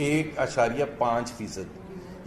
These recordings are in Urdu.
1.5%,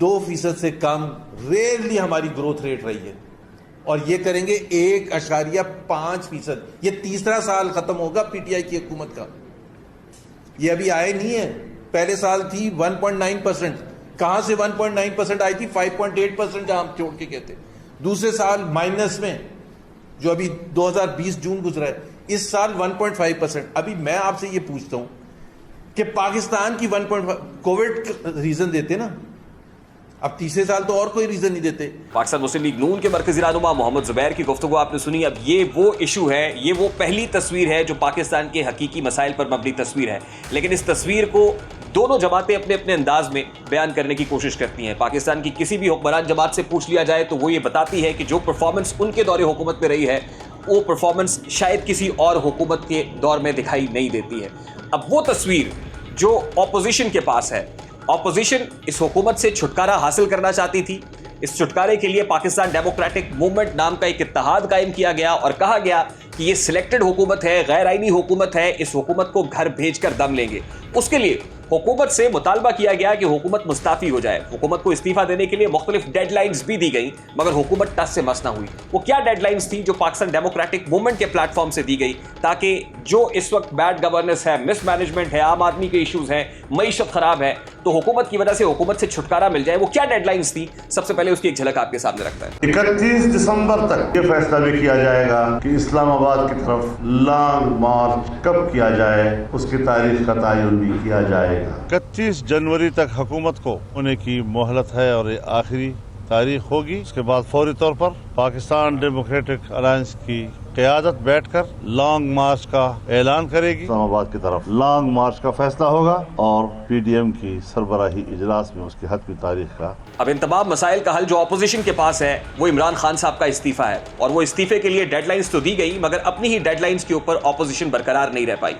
2% سے کم ریئرلی ہماری گروتھ ریٹ رہی ہے, اور یہ کریں گے 1.5%. یہ تیسرا سال ختم ہوگا پی ٹی آئی کی حکومت کا, یہ ابھی آئے نہیں ہے. پہلے سال تھی 1.9%, کہاں سے 1.9% آئی تھی؟ 5.8% جہاں ہم چھوڑ کے گئے تھے. دوسرے سال مائنس میں, جو ابھی 2020 جون گزرا ہے, اس سال 1.5%. ابھی میں آپ سے یہ پوچھتا ہوں کہ پاکستان کی 1.5 کووڈ ریزن دیتے نا, اب تیسرے سال تو اور کوئی ریزن نہیں دیتے. پاکستان مسلم لیگ نون کے مرکزی رہنما محمد زبیر کی گفتگو آپ نے سنی. اب یہ وہ ایشو ہے, یہ وہ پہلی تصویر ہے جو پاکستان کے حقیقی مسائل پر مبنی تصویر ہے, لیکن اس تصویر کو دونوں جماعتیں اپنے اپنے انداز میں بیان کرنے کی کوشش کرتی ہیں. پاکستان کی کسی بھی حکمران جماعت سے پوچھ لیا جائے تو وہ یہ بتاتی ہے کہ جو پرفارمنس ان کے دور حکومت میں رہی ہے وہ پرفارمنس شاید کسی اور حکومت کے دور میں دکھائی نہیں دیتی ہے. اب وہ تصویر جو اپوزیشن کے پاس ہے, اپوزیشن اس حکومت سے چھٹکارا حاصل کرنا چاہتی تھی. اس چھٹکارے کے لیے پاکستان ڈیموکریٹک موومنٹ نام کا ایک اتحاد قائم کیا گیا اور کہا گیا کہ یہ سلیکٹڈ حکومت ہے, غیر آئینی حکومت ہے, اس حکومت کو گھر بھیج کر دم لیں گے. اس کے لیے حکومت سے مطالبہ کیا گیا کہ حکومت مستعفی ہو جائے. حکومت کو استعفیٰ دینے کے لیے مختلف ڈیڈ لائنز بھی دی گئیں, مگر حکومت ٹس سے مس نہ ہوئی. وہ کیا ڈیڈ لائنز تھی جو پاکستان ڈیموکریٹک موومنٹ کے پلیٹ فارم سے دی گئی تاکہ جو اس وقت بیڈ گورننس ہے, مس مینجمنٹ ہے, عام آدمی کے ایشوز ہیں, معیشت خراب ہے, تو حکومت کی وجہ سے حکومت سے چھٹکارا مل جائے. وہ کیا ڈیڈ لائنز تھی, سب سے پہلے اس کی ایک جھلک آپ کے سامنے رکھتا ہے. 31 دسمبر تک یہ فیصلہ بھی کیا جائے گا کہ اسلام آباد کی طرف لانگ مارچ کب کیا جائے, اس کی تاریخ کا تعین بھی کیا جائے گا. 31 جنوری تک حکومت کو ہونے کی مہلت ہے اور یہ آخری تاریخ ہوگی. اس کے بعد فوری طور پر پاکستان ڈیموکریٹک الائنس کی قیادت بیٹھ کر لانگ مارچ کا اعلان کرے گی. اسلام آباد کی طرف لانگ مارچ کا فیصلہ ہوگا اور پی ڈی ایم کی سربراہی اجلاس میں اس کی حتمی تاریخ کا. اب ان تمام مسائل کا حل جو اپوزیشن کے پاس ہے وہ عمران خان صاحب کا استعفیٰ ہے, اور وہ استعفے کے لیے ڈیڈ لائنز تو دی گئی مگر اپنی ہی ڈیڈ لائنز کے اوپر اپوزیشن برقرار نہیں رہ پائی.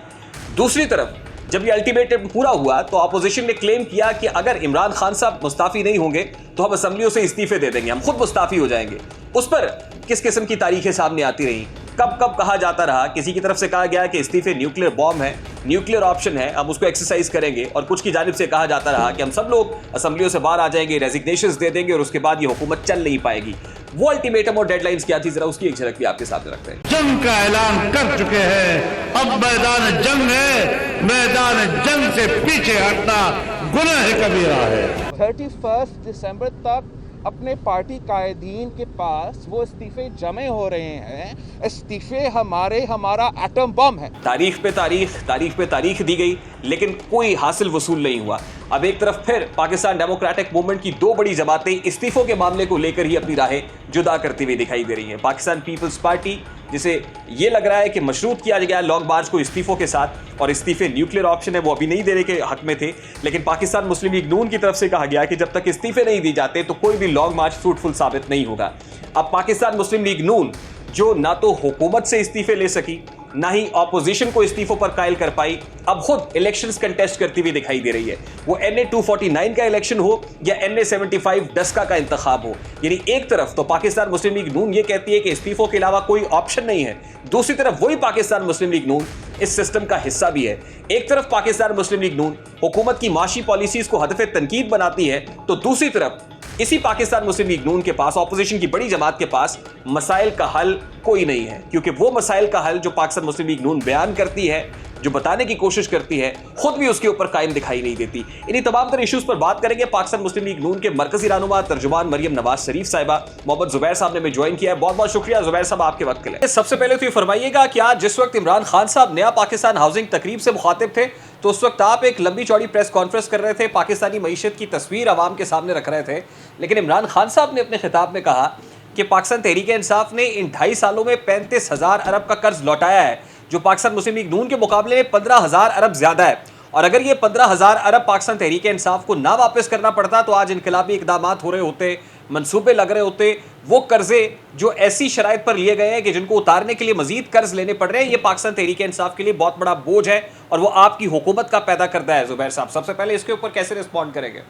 دوسری طرف جب یہ الٹیمیٹم پورا ہوا تو اپوزیشن نے کلیم کیا کہ اگر عمران خان صاحب مستعفی نہیں ہوں گے تو ہم اسمبلیوں سے استعفے دے دیں گے, ہم خود مستعفی ہو جائیں گے. اس پر کس قسم کی تاریخیں سامنے آتی رہیں, کب کب کہا جاتا رہا. کسی کی طرف سے کہا گیا کہ استعفے نیوکلیر بام ہے, نیوکلیر آپشن ہے, ہم اس کو ایکسرسائز کریں گے, اور کچھ کی جانب سے کہا جاتا رہا کہ ہم سب لوگ اسمبلیوں سے باہر آ جائیں گے, ریزگنیشنز دے دیں گے اور اس کے بعد یہ حکومت چل نہیں پائے گی. وہ الٹیمیٹم اور ڈیڈ لائنز کیا تھی, ذرا اس کی ایک جھلک بھی آپ کے سامنے رکھتے ہیں. جنگ کا اعلان کر چکے ہیں, اب میدان جنگ ہے, میدان جنگ سے پیچھے ہٹنا گناہ کبیرہ ہے. 31 دسمبر تک اپنے پارٹی قائدین کے پاس وہ استعفے جمع ہو رہے ہیں. استعفے ہمارا ایٹم بم ہے. تاریخ پہ تاریخ دی گئی لیکن کوئی حاصل وصول نہیں ہوا. اب ایک طرف پھر پاکستان ڈیموکریٹک موومنٹ کی دو بڑی جماعتیں استعفوں کے معاملے کو لے کر ہی اپنی راہیں جدا کرتی ہوئی دکھائی دے رہی ہیں. پاکستان پیپلز پارٹی, جسے یہ لگ رہا ہے کہ مشروط کیا گیا لانگ مارچ کو استعفوں کے ساتھ, اور استعفے نیوکلیر آپشن ہے, وہ ابھی نہیں دینے کے حق میں تھے, لیکن پاکستان مسلم لیگ نون کی طرف سے کہا گیا کہ جب تک استعفے نہیں دی جاتے تو کوئی بھی لانگ مارچ فروٹفل ثابت نہیں ہوگا. اب پاکستان مسلم لیگ نون جو نہ تو حکومت سے استعفے لے سکی نہ ہی اپوزیشن کو استعفوں پر قائل کر پائی, اب خود الیکشنز کنٹیسٹ کرتی ہوئی دکھائی دے رہی ہے. وہ NA 249 کا الیکشن ہو یا NA 75 ڈسکا کا انتخاب ہو. یعنی ایک طرف تو پاکستان مسلم لیگ نون یہ کہتی ہے کہ استعفوں کے علاوہ کوئی آپشن نہیں ہے, دوسری طرف وہی پاکستان مسلم لیگ نون اس سسٹم کا حصہ بھی ہے. ایک طرف پاکستان مسلم لیگ نون حکومت کی معاشی پالیسیز کو ہدف تنقید بناتی ہے, تو دوسری طرف اسی پاکستان مسلم لیگ نون کے پاس, اپوزیشن کی بڑی جماعت کے پاس مسائل کا حل کوئی نہیں ہے, کیونکہ وہ مسائل کا حل جو پاکستان مسلم لیگ نون بیان کرتی ہے, جو بتانے کی کوشش کرتی ہے, خود بھی اس کے اوپر قائم دکھائی نہیں دیتی. انہی تمام تر ایشوز پر بات کریں گے. پاکستان مسلم لیگ نون کے مرکزی رہنما ترجمان مریم نواز شریف صاحبہ محمد زبیر صاحب نے ہمیں جوائن کیا ہے. بہت بہت شکریہ زبیر صاحب آپ کے وقت کے لیے. سب سے پہلے تو یہ فرمائیے گا کہ آج جس وقت عمران خان صاحب نیا پاکستان ہاؤسنگ تقریب سے مخاطب تھے تو اس وقت آپ ایک لمبی چوڑی پریس کانفرنس کر رہے تھے, پاکستانی معیشت کی تصویر عوام کے سامنے رکھ رہے تھے, لیکن عمران خان صاحب نے اپنے خطاب میں کہا کہ پاکستان تحریک انصاف نے ان 2.5 سالوں میں 35,000 ارب کا قرض لوٹایا ہے, جو پاکستان مسلم لیگ نون کے مقابلے میں 15,000 ارب زیادہ ہے, اور اگر یہ 15,000 ارب پاکستان تحریک انصاف کو نہ واپس کرنا پڑتا تو آج انقلابی اقدامات ہو رہے ہوتے, منصوبے لگ رہے ہوتے. وہ قرضے جو ایسی شرائط پر لیے گئے ہیں کہ جن کو اتارنے کے لیے مزید قرض لینے پڑ رہے ہیں, یہ پاکستان تحریک انصاف کے لیے بہت بڑا بوجھ ہے اور وہ آپ کی حکومت کا پیدا کردہ ہے. زبیر صاحب سب سے پہلے اس کے اوپر کیسے رسپونڈ کریں گے؟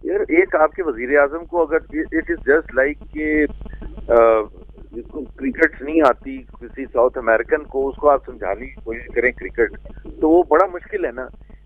یار ایک آپ کے وزیر اعظم کو اگر اٹ از جسٹ لائک کہ جس کو کرکٹ نہیں آتی کسی ساؤتھ امریکن کو, اس کو آپ سمجھانے کی کوشش کریں کرکٹ, تو وہ بڑا مشکل ہے نا.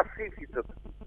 80%।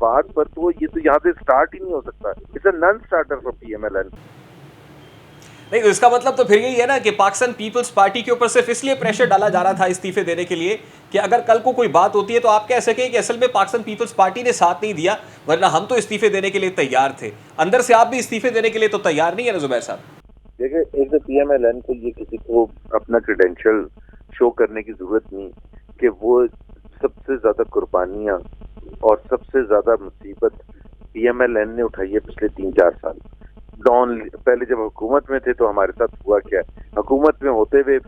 بات پر تو یہ تو یہاں سے اسٹارٹ ہی نہیں ہو سکتا. It's a non starter for PMLN. نہیں تو اس کا مطلب تو پھر یہی ہے نا کہ پاکستان پیپلز پارٹی کے اوپر صرف اس لیے پریشر ڈالا جا رہا تھا استعفے دینے کے لیے کہ اگر کل کو کوئی بات ہوتی ہے تو آپ کہہ سکیں کہ اصل میں پاکستان پیپلز پارٹی نے ساتھ نہیں دیا, ورنہ ہم تو استعفے دینے کے لیے تیار تھے. اندر سے آپ بھی استعفے دینے کے لیے تو تیار نہیں ہے نا زبیر صاحب؟ دیکھیں, ایک تو PMLN کو یہ کسی کو اپنا کریڈینشیل شو کرنے کی ضرورت نہیں کہ وہ سب سے زیادہ قربانیاں اور سب سے زیادہ مصیبت PMLN نے اٹھائی ہے پچھلے 3-4 سال. پہلے جب حکومت میں تھے تو ہمارے ساتھ ہوا کیا, حکومت میں ہوتے ہوئے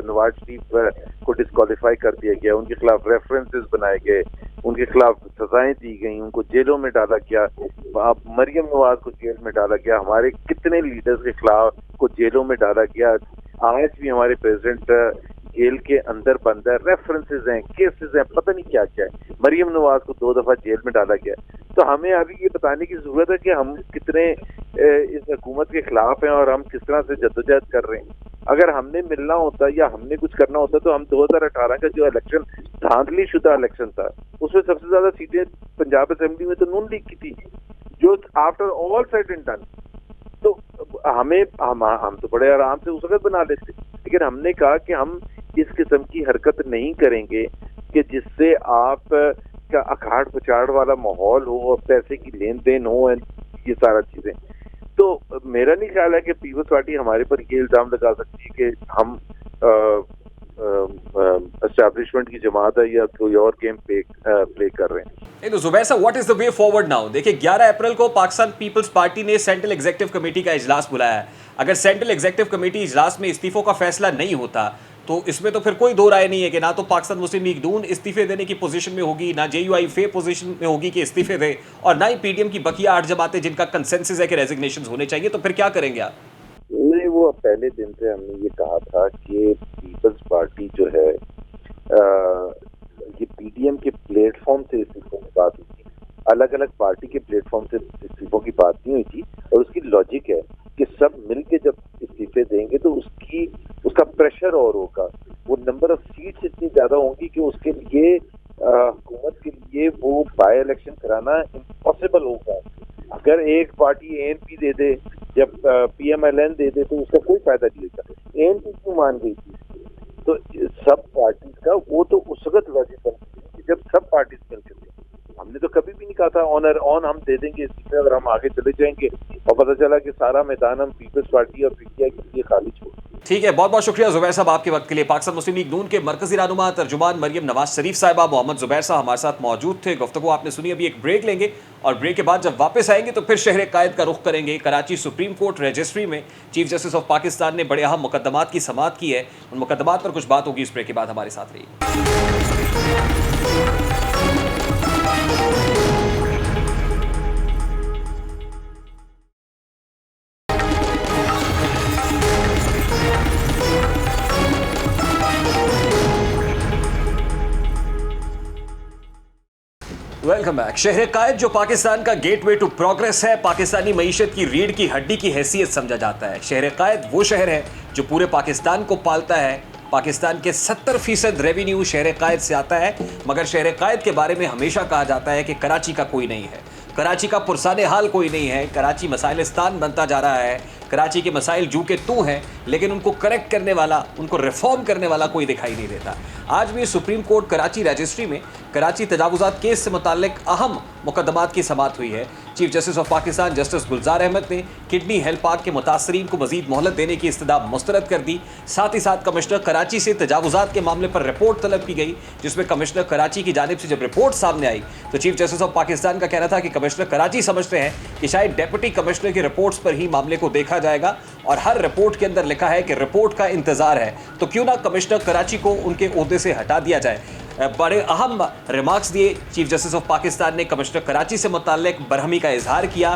نواز شریف کو ڈسکوالیفائی کر دیا گیا, ان کے خلاف ریفرنسز بنائے گئے, ان کے خلاف سزائیں دی گئیں, ان کو جیلوں میں ڈالا گیا, مریم نواز کو جیل میں ڈالا گیا, ہمارے کتنے لیڈرز کے خلاف کو جیلوں میں ڈالا گیا. آج بھی ہمارے پریزیڈنٹ جیل کے اندر بند ہے, ریفرنسز ہیں, کیسز ہیں, پتہ نہیں کیا کیا ہے. مریم نواز کو 2 دفعہ جیل میں ڈالا گیا. تو ہمیں ابھی یہ بتانے کی ضرورت ہے کہ ہم کتنے اس حکومت کے خلاف ہیں اور ہم کس طرح سے جدوجہد کر رہے ہیں. اگر ہم نے ملنا ہوتا یا ہم نے کچھ کرنا ہوتا تو ہم 2018 کا جو الیکشن دھاندلی شدہ الیکشن تھا اس میں سب سے زیادہ سیٹیں پنجاب اسمبلی میں تو نون لیگ کی تھی, جو after all said and done. تو ہم تو بڑے آرام سے اس وقت بنا لیتے, لیکن ہم نے کہا کہ ہم اس قسم کی حرکت نہیں کریں گے کہ جس سے آپ کا اکھاڑ پچاڑ والا ماحول ہو اور پیسے کی لین دین ہو, یہ سارا چیزیں. تو میرا نہیں خیال ہے کہ پیپلز پارٹی ہمارے پر یہ الزام لگا سکتی ہے کہ ہم اسٹیبلشمنٹ کی جماعت ہے یا کوئی اور گیم پلے کر رہے ہیں. نہیں تو زبیر صاحب, what is the way forward now? دیکھیں 11 اپریل کو پاکستان پیپلز پارٹی نے سینٹرل ایگزیکٹو کمیٹی کا اجلاس بلایا ہے. اگر سینٹرل ایگزیکٹو کمیٹی اجلاس میں استعفوں کا فیصلہ نہیں ہوتا تو اس میں تو پھر کوئی دو رائے نہیں ہے کہ نہ تو پاکستان مسلم لیگ نون استعفے دینے کی پوزیشن میں ہوگی, نہ JUI پوزیشن میں ہوگی کہ استعفے دے, اور نہ ہی PDM کی بقیہ 8 جماعتیں جن کا کنسنسس ہے کہ ریزگنیشنز ہونے چاہیے. تو پھر کیا کریں گے آپ؟ نہیں, وہ پہلے دن سے ہم نے یہ کہا تھا کہ پیپلز پارٹی جو ہے یہ PDM کے پلیٹ فارم سے استعفوں کی بات ہوئی تھی, الگ الگ پارٹی کے پلیٹ فارم سے استعفوں کی بات نہیں ہوئی تھی. اور اس کی لاجک ہے کہ سب مل کے جب استعفے دیں گے تو اس کا پریشر اور ہوگا, وہ نمبر آف سیٹس اتنی زیادہ ہوں گی کہ اس کے لیے حکومت کے لیے وہ بائی الیکشن کرانا امپاسبل ہوگا. اگر ایک پارٹی ANP دے دے یا PMLN دے دے تو اس کا کوئی فائدہ نہیں ہوگا. ANP کیوں مان گئی تھی؟ تو سب پارٹیز کا وہ تو اس وقت لاجک بنتی ہے کہ جب سب پارٹیز مل کے. ہم نے تو کبھی بھی نہیں کہا تھا آن ہم دے دیں گے استعفے اگر ہم آگے چلے جائیں گے اور پتہ چلا کہ سارا میدان ہم پیپلز پارٹی اور PTI کے لیے خالی چھوڑ. ٹھیک ہے, بہت بہت شکریہ زبیر صاحب آپ کے وقت کے لیے. پاکستان مسلم لیگ نون کے مرکزی رہنما ترجمان مریم نواز شریف صاحبہ, محمد زبیر صاحب ہمارے ساتھ موجود تھے. گفتگو آپ نے سنی. ابھی ایک بریک لیں گے اور بریک کے بعد جب واپس آئیں گے تو پھر شہر قائد کا رخ کریں گے. کراچی سپریم کورٹ رجسٹری میں چیف جسٹس آف پاکستان نے بڑے اہم مقدمات کی سماعت کی ہے. ان مقدمات پر کچھ بات ہوگی. اس بریک کے بعد ہمارے ساتھ رہیے. Welcome back. شہر قائد جو پاکستان کا گیٹ وے ٹو پروگریس ہے, پاکستانی معیشت کی ریڑھ کی ہڈی کی حیثیت سمجھا جاتا ہے. شہر قائد وہ شہر ہے جو پورے پاکستان کو پالتا ہے. پاکستان کے 70% ریونیو شہر قائد سے آتا ہے. مگر شہر قائد کے بارے میں ہمیشہ کہا جاتا ہے کہ کراچی کا کوئی نہیں ہے, کراچی کا پرسان حال کوئی نہیں ہے, کراچی مسائلستان بنتا جا رہا ہے, کراچی کے مسائل جو کہ تو ہیں, لیکن ان کو کریکٹ کرنے والا, ان کو ریفارم کرنے والا کوئی دکھائی نہیں دیتا. آج بھی سپریم کورٹ کراچی رجسٹری میں کراچی تجاوزات کیس سے متعلق اہم مقدمات کی سماعت ہوئی ہے. Chief justice of Pakistan justice Gulzar Ahmed نے کڈنی ہیلتھ پارک کے متاثرین کو مزید مہلت دینے کی استدعا مسترد کر دی. ساتھ ہی ساتھ کمشنر کراچی سے تجاوزات کے معاملے پر رپورٹ طلب کی گئی, جس میں کمشنر کراچی کی جانب سے جب رپورٹ سامنے آئی تو چیف جسٹس آف پاکستان کا کہنا تھا کہ کمشنر کراچی سمجھتے ہیں کہ شاید ڈیپٹی کمشنر کی رپورٹس پر ہی معاملے کو دیکھا جائے گا, اور ہر رپورٹ کے اندر لکھا ہے کہ رپورٹ کا انتظار ہے, تو کیوں نہ کمشنر کراچی کو ان کے عہدے سے ہٹا دیا جائے. بڑے اہم ریمارکس دیے چیف جسٹس آف پاکستان نے. کمشنر کراچی سے متعلق برہمی کا اظہار کیا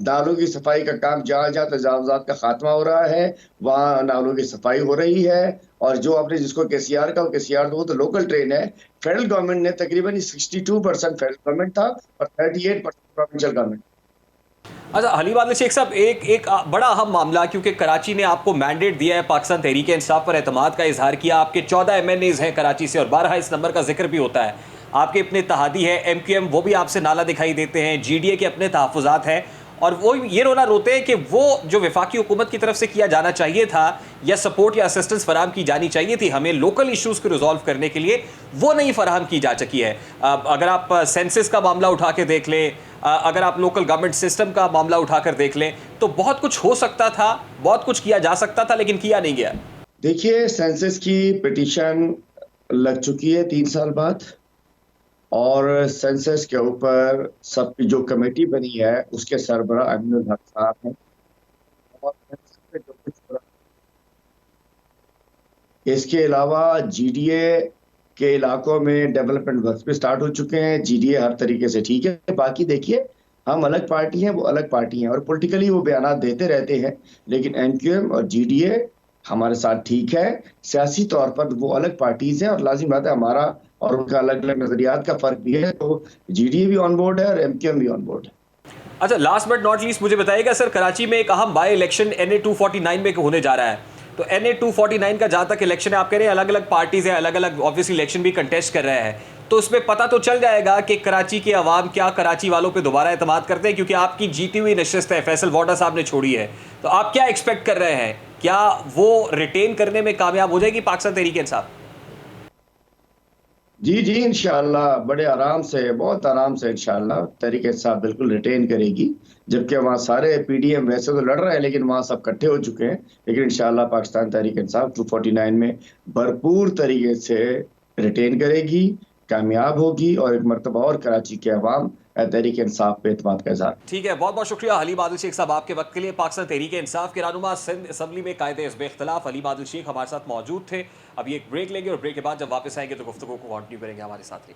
نالوں کی صفائی کا کام جہاں جہاں تجاوزات کا خاتمہ ہو رہا ہے وہاں نالوں کی صفائی ہو رہی ہے. اور جو آپ نے جس کو KCR کا KCR وہ تو لوکل ٹرین ہے. فیڈرل گورنمنٹ نے تقریباً 62% فیڈرل گورنمنٹ تھا اور 38% پروونشل گورنمنٹ. اچھا حلیم عادل شیخ صاحب، ایک بڑا اہم معاملہ، کیونکہ کراچی نے آپ کو مینڈیٹ دیا ہے، پاکستان تحریک انصاف پر اعتماد کا اظہار کیا، آپ کے 14 MNAs ہیں کراچی سے اور بارہا اس نمبر کا ذکر بھی ہوتا ہے. آپ کے اپنے اتحادی ہیں MQM، وہ بھی آپ سے نالا دکھائی دیتے ہیں، GDA کے اپنے تحفظات ہیں، اور وہ یہ رونا روتے ہیں کہ وہ جو وفاقی حکومت کی طرف سے کیا جانا چاہیے تھا یا سپورٹ یا اسسٹنس فراہم کی جانی چاہیے تھی ہمیں لوکل ایشوز کو ریزالو کرنے کے لیے، وہ نہیں فراہم کی جا چکی ہے. اگر آپ سینسس کا معاملہ اٹھا کے دیکھ لیں، اگر آپ لوکل گورنمنٹ سسٹم کا معاملہ اٹھا کر دیکھ لیں، تو بہت کچھ ہو سکتا تھا، بہت کچھ کیا جا سکتا تھا، لیکن کیا نہیں گیا. دیکھیے سینسس کی پٹیشن لگ چکی ہے 3 سال بعد، اور سینسس کے اوپر سب کی جو کمیٹی بنی ہے اس کے سربراہ امین الحق صاحب ہیں. اور سینسس پہ جو کچھ ہو رہا ہے، اس کے علاوہ GDA کے علاقوں میں ڈیولپمنٹ ورک بھی سٹارٹ ہو چکے ہیں. GDA ہر طریقے سے ٹھیک ہے. باقی دیکھیے ہم الگ پارٹی ہیں، وہ الگ پارٹی ہیں، اور پولیٹیکلی وہ بیانات دیتے رہتے ہیں، لیکن MQM اور GDA ہمارے ساتھ ٹھیک ہے. سیاسی طور پر وہ الگ پارٹیز ہیں اور لازم بات ہے ہمارا اور ان کا الگ الگ نظریات کا فرق بھی ہے. تو GDA بھی آن بورڈ ہے اور MQM بھی آن بورڈ ہے. اچھا لاسٹ بٹ ناٹ لیسٹ مجھے بتائیے گا سر، کراچی میں ایک اہم بائی الیکشن NA 249 میں ہونے جا رہا ہے، تو NA 249 کا جہاں تک الیکشن ہے، آپ کہہ رہے ہیں الگ الگ پارٹیز ہیں، الگ الگ آبویسلی الیکشن بھی کنٹیسٹ کر رہے ہیں، تو اس میں پتہ تو چل جائے گا کہ کراچی کے عوام کیا کراچی والوں پہ دوبارہ اعتماد کرتے ہیں، کیونکہ آپ کی جیتی ہوئی نشست ہے، فیصل واڈا صاحب نے چھوڑی ہے، تو آپ کیا ایکسپیکٹ کر رہے ہیں؟ کیا وہ ریٹین کرنے میں کامیاب ہو جائے گی پاکستان تحریک انصاف؟ جی انشاءاللہ بڑے آرام سے، بہت آرام سے انشاءاللہ تحریک انصاف بالکل ریٹین کرے گی. جبکہ وہاں سارے PDM ویسے تو لڑ رہے ہیں لیکن وہاں سب کٹھے ہو چکے ہیں، لیکن انشاءاللہ پاکستان تحریک انصاف 249 میں بھرپور طریقے سے ریٹین کرے گی، کامیاب ہوگی، اور ایک مرتبہ اور کراچی کے عوام تحریک انصاف پہ اعتماد کا اظہار. ٹھیک ہے، بہت بہت شکریہ حلیم عادل شیخ صاحب آپ کے وقت کے لیے. پاکستان تحریک انصاف کے رہنما سندھ اسمبلی میں قائد حزب اختلاف حلیم عادل شیخ ہمارے ساتھ موجود تھے. ابھی ایک بریک لیں گے اور بریک کے بعد جب واپس آئیں گے تو گفتگو کو کنٹینیو کریں گے. ہمارے ساتھ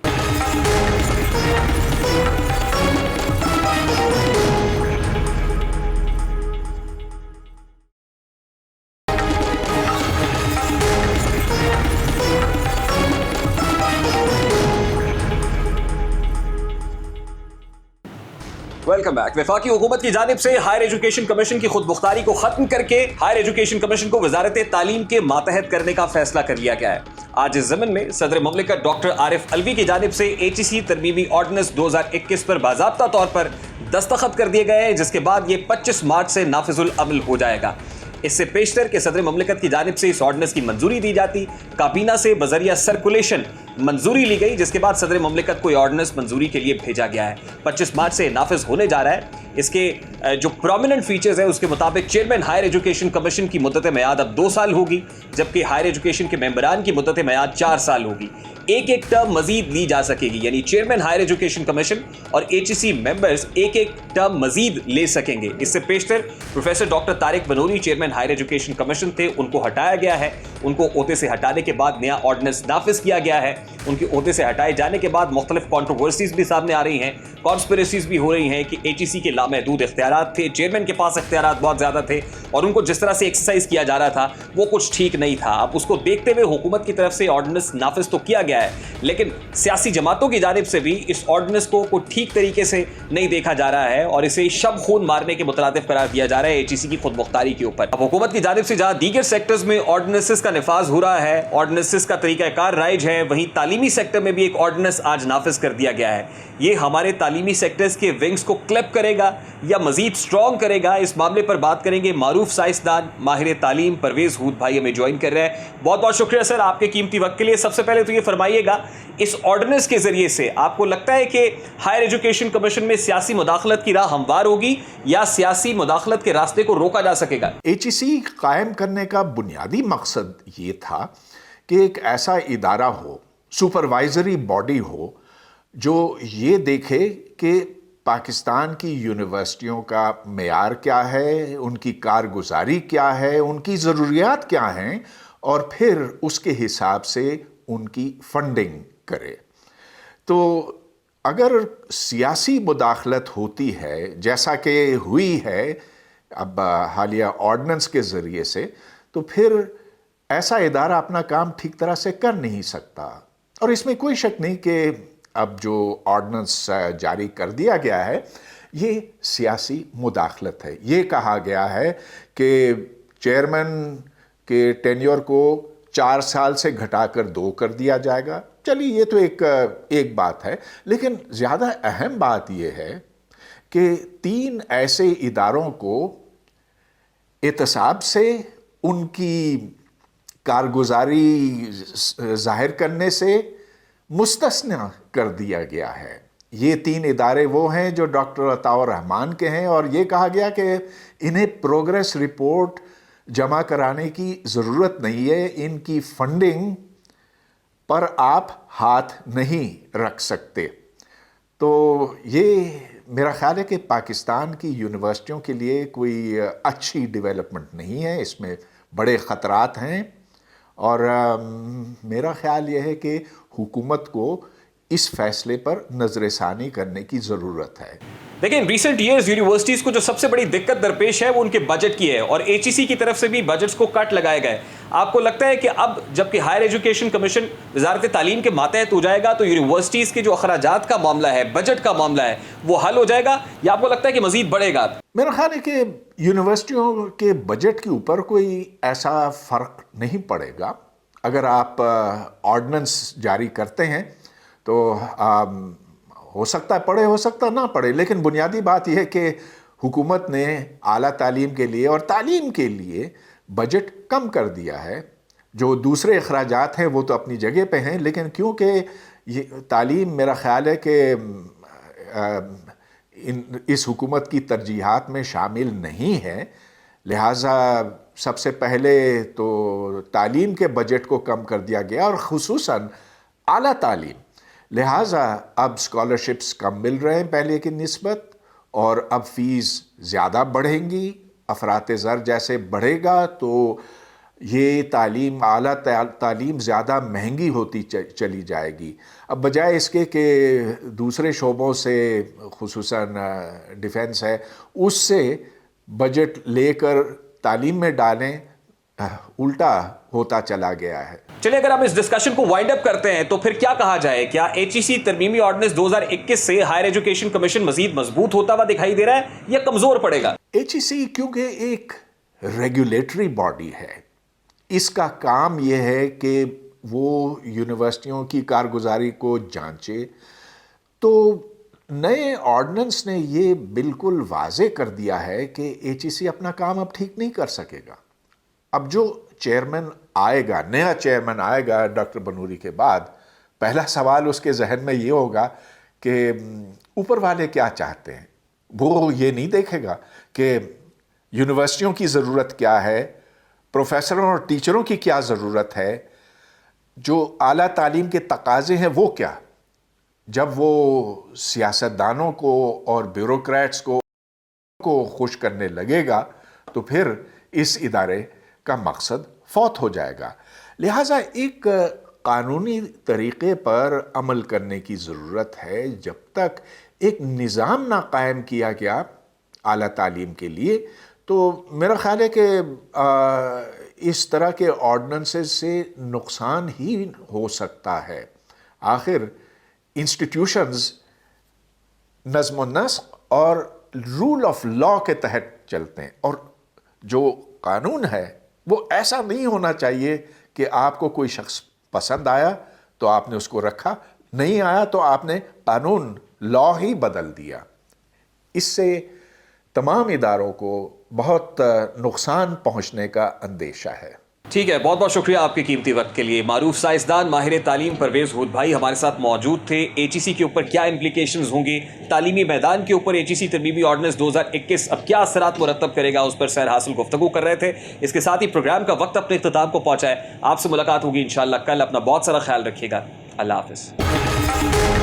ویلکم بیک. وفاقی حکومت کی جانب سے ہائر ایجوکیشن کمیشن کی خود مختاری کو ختم کر کے ہائر ایجوکیشن کمیشن کو وزارت تعلیم کے ماتحت کرنے کا فیصلہ کر لیا گیا ہے. آج اس ضمن میں صدر مملکت ڈاکٹر عارف علوی کی جانب سے HEC ترمیمی آرڈیننس 2021 پر باضابطہ طور پر دستخط کر دیے گئے ہیں، جس کے بعد یہ 25 مارچ سے نافذ العمل ہو جائے گا. اس سے پیشتر کہ صدر مملکت کی جانب سے اس آرڈیننس کی منظوری دی جاتی، کابینہ سے بذریعہ سرکولیشن منظوری لی گئی، جس کے بعد صدر مملکت کو یہ آرڈیننس منظوری کے لیے بھیجا گیا ہے. 25 مارچ سے نافذ ہونے جا رہا ہے. اس کے جو پرومیننٹ فیچرز ہیں اس کے مطابق چیئرمین ہائر ایجوکیشن کمیشن کی مدت میعاد اب 2 سال ہوگی، جبکہ ہائر ایجوکیشن کے ممبران کی مدت میعاد 4 سال ہوگی. ایک ٹرم مزید لی جا سکے گی، یعنی چیئرمین ہائر ایجوکیشن کمیشن اور HEC ممبرز ایک ٹرم مزید لے سکیں گے. اس سے پیشتر professor doctor Tariq Banuri chairman higher education commission تھے، ان کو ہٹایا گیا ہے. ان کو عہدے سے ہٹانے کے بعد نیا آرڈیننس نافذ کیا گیا ہے. ان کے عہدے سے ہٹائے جانے کے بعد مختلف کنٹروورسیز بھی سامنے آ رہی ہیں، کانسپریسیز بھی ہو رہی ہیں کہ HEC کے لامحدود اختیارات تھے، چیئرمین کے پاس اختیارات بہت زیادہ تھے، اور ان کو جس طرح سے ایکسرسائز کیا جا رہا تھا وہ کچھ ٹھیک نہیں تھا. اب اس کو دیکھتے ہوئے حکومت کی طرف سے آرڈیننس نافذ تو کیا گیا ہے، لیکن سیاسی جماعتوں کی جانب سے بھی اس آرڈیننس کو کوئی ٹھیک طریقے سے نہیں دیکھا جا رہا ہے اور اسے شب خون مارنے کے مترادف قرار دیا جا رہا ہے HEC کی خود مختاری کے اوپر. اب حکومت کی جانب سے جہاں دیگر سیکٹرز میں آرڈیننسز کا نفاذ ہو رہا ہے، آرڈیننسز کا طریقہ کار رائج ہے، وہیں تعلیمی سیکٹر میں بھی ایک آرڈیننس آج نافذ کر دیا گیا ہے. یہ ہمارے تعلیمی سیکٹرز کے ونگز کو کلپ کرے گا یا مزید سٹرونگ کرے گا، اس معاملے پر بات کریں گے. معروف سائنسدان ماہر تعلیم پرویز ہود بھائی ہمیں جوائن کر رہے ہیں. بہت بہت شکریہ سر آپ کے قیمتی وقت کے لیے. سب سے پہلے تو یہ فرمائیے گا، اس آرڈیننس کے ذریعے سے آپ کو لگتا ہے کہ ہائر ایجوکیشن کمیشن میں سیاسی مداخلت کی راہ ہموار ہوگی یا سیاسی مداخلت کے راستے کو روکا جا سکے گا؟ HEC قائم کرنے کا بنیادی مقصد یہ تھا کہ ایک ایسا ادارہ ہو، سپروائزری باڈی ہو، جو یہ دیکھے کہ پاکستان کی یونیورسٹیوں کا معیار کیا ہے، ان کی کارگزاری کیا ہے، ان کی ضروریات کیا ہیں، اور پھر اس کے حساب سے ان کی فنڈنگ کرے. تو اگر سیاسی مداخلت ہوتی ہے جیسا کہ ہوئی ہے اب حالیہ آرڈننس کے ذریعے سے، تو پھر ایسا ادارہ اپنا کام ٹھیک طرح سے کر نہیں سکتا. اور اس میں کوئی شک نہیں کہ اب جو آرڈننس جاری کر دیا گیا ہے یہ سیاسی مداخلت ہے. یہ کہا گیا ہے کہ چیئرمین کے ٹینیور کو 4 سال سے گھٹا کر 2 کر دیا جائے گا. چلیے یہ تو ایک بات ہے، لیکن زیادہ اہم بات یہ ہے کہ 3 ایسے اداروں کو احتساب سے ان کی کارگزاری ظاہر کرنے سے مستثنی کر دیا گیا ہے. یہ 3 ادارے وہ ہیں جو ڈاکٹر عطاء الرحمان کے ہیں، اور یہ کہا گیا کہ انہیں پروگریس رپورٹ جمع کرانے کی ضرورت نہیں ہے، ان کی فنڈنگ پر آپ ہاتھ نہیں رکھ سکتے. تو یہ میرا خیال ہے کہ پاکستان کی یونیورسٹیوں کے لیے کوئی اچھی ڈیولپمنٹ نہیں ہے، اس میں بڑے خطرات ہیں، اور میرا خیال یہ ہے کہ حکومت کو اس فیصلے پر نظر ثانی کرنے کی ضرورت ہے. لیکن ریسنٹ ایئرز یونیورسٹیز کو جو سب سے بڑی دقت درپیش ہے وہ ان کے بجٹ کی ہے، اور ایچ ای سی کی طرف سے بھی بجٹس کو کٹ لگائے گئے. آپ کو لگتا ہے کہ اب جب کہ ہائر ایجوکیشن کمیشن وزارت تعلیم کے ماتحت ہو جائے گا تو یونیورسٹیز کے جو اخراجات کا معاملہ ہے، بجٹ کا معاملہ ہے، وہ حل ہو جائے گا، یا آپ کو لگتا ہے کہ مزید بڑھے گا؟ میرا خیال ہے کہ یونیورسٹیوں کے بجٹ کے اوپر کوئی ایسا فرق نہیں پڑے گا. اگر آپ آرڈننس جاری کرتے ہیں تو ہو سکتا ہے پڑھے، ہو سکتا نہ پڑھے، لیکن بنیادی بات یہ ہے کہ حکومت نے اعلیٰ تعلیم کے لیے اور تعلیم کے لیے بجٹ کم کر دیا ہے. جو دوسرے اخراجات ہیں وہ تو اپنی جگہ پہ ہیں، لیکن کیونکہ یہ تعلیم میرا خیال ہے کہ اس حکومت کی ترجیحات میں شامل نہیں ہے، لہٰذا سب سے پہلے تو تعلیم کے بجٹ کو کم کر دیا گیا، اور خصوصاً اعلیٰ تعلیم. لہٰذا اب اسکالرشپس کم مل رہے ہیں پہلے کی نسبت، اور اب فیس زیادہ بڑھیں گی. افراط زر جیسے بڑھے گا تو یہ تعلیم، اعلیٰ تعلیم زیادہ مہنگی ہوتی چلی جائے گی. اب بجائے اس کے کہ دوسرے شعبوں سے، خصوصاً ڈیفنس ہے، اس سے بجٹ لے کر تعلیم میں ڈالیں، الٹا ہوتا چلا گیا ہے. چلے اگر ہم اس ڈسکشن کو وائنڈ اپ کرتے ہیں تو پھر کیا کہا جائے؟ کیا ایچ ای سی ترمیمی آرڈننس 2021 سے ہائر ایجوکیشن کمیشن مزید مضبوط ہوتا ہوا دکھائی دے رہا ہے یا کمزور پڑے گا؟ ایچ ای سی کیونکہ ایک ریگولیٹری باڈی ہے، اس کا کام یہ ہے کہ وہ یونیورسٹیوں کی کارگزاری کو جانچے. تو نئے آرڈننس نے یہ بالکل واضح کر دیا ہے کہ ایچ ای سی اپنا کام اب ٹھیک نہیں کر سکے گا. اب جو چیئرمین آئے گا، نیا چیئرمین آئے گا ڈاکٹر بنوری کے بعد، پہلا سوال اس کے ذہن میں یہ ہوگا کہ اوپر والے کیا چاہتے ہیں. وہ یہ نہیں دیکھے گا کہ یونیورسٹیوں کی ضرورت کیا ہے، پروفیسروں اور ٹیچروں کی کیا ضرورت ہے، جو اعلیٰ تعلیم کے تقاضے ہیں وہ کیا. جب وہ سیاستدانوں کو اور بیوروکریٹس کو خوش کرنے لگے گا تو پھر اس ادارے کا مقصد فوت ہو جائے گا. لہٰذا ایک قانونی طریقے پر عمل کرنے کی ضرورت ہے. جب تک ایک نظام نہ قائم کیا گیا اعلیٰ تعلیم کے لیے تو میرا خیال ہے کہ اس طرح کے آرڈننسز سے نقصان ہی ہو سکتا ہے. آخر انسٹیٹیوشنز نظم و نسق اور رول آف لا کے تحت چلتے ہیں، اور جو قانون ہے وہ ایسا نہیں ہونا چاہیے کہ آپ کو کوئی شخص پسند آیا تو آپ نے اس کو رکھا، نہیں آیا تو آپ نے قانون، لا ہی بدل دیا. اس سے تمام اداروں کو بہت نقصان پہنچنے کا اندیشہ ہے. ٹھیک ہے، بہت بہت شکریہ آپ کے قیمتی وقت کے لیے. معروف سائنسدان ماہر تعلیم پرویز ہود بھائی ہمارے ساتھ موجود تھے. ایچ ای سی کے اوپر کیا امپلیکیشنز ہوں گی، تعلیمی میدان کے اوپر ایچ ای سی ترمیمی آرڈننس 2021 اب کیا اثرات مرتب کرے گا، اس پر سیر حاصل گفتگو کر رہے تھے. اس کے ساتھ ہی پروگرام کا وقت اپنے اختتام کو پہنچا ہے. آپ سے ملاقات ہوگی انشاءاللہ کل. اپنا بہت سارا خیال رکھیے گا. اللہ حافظ.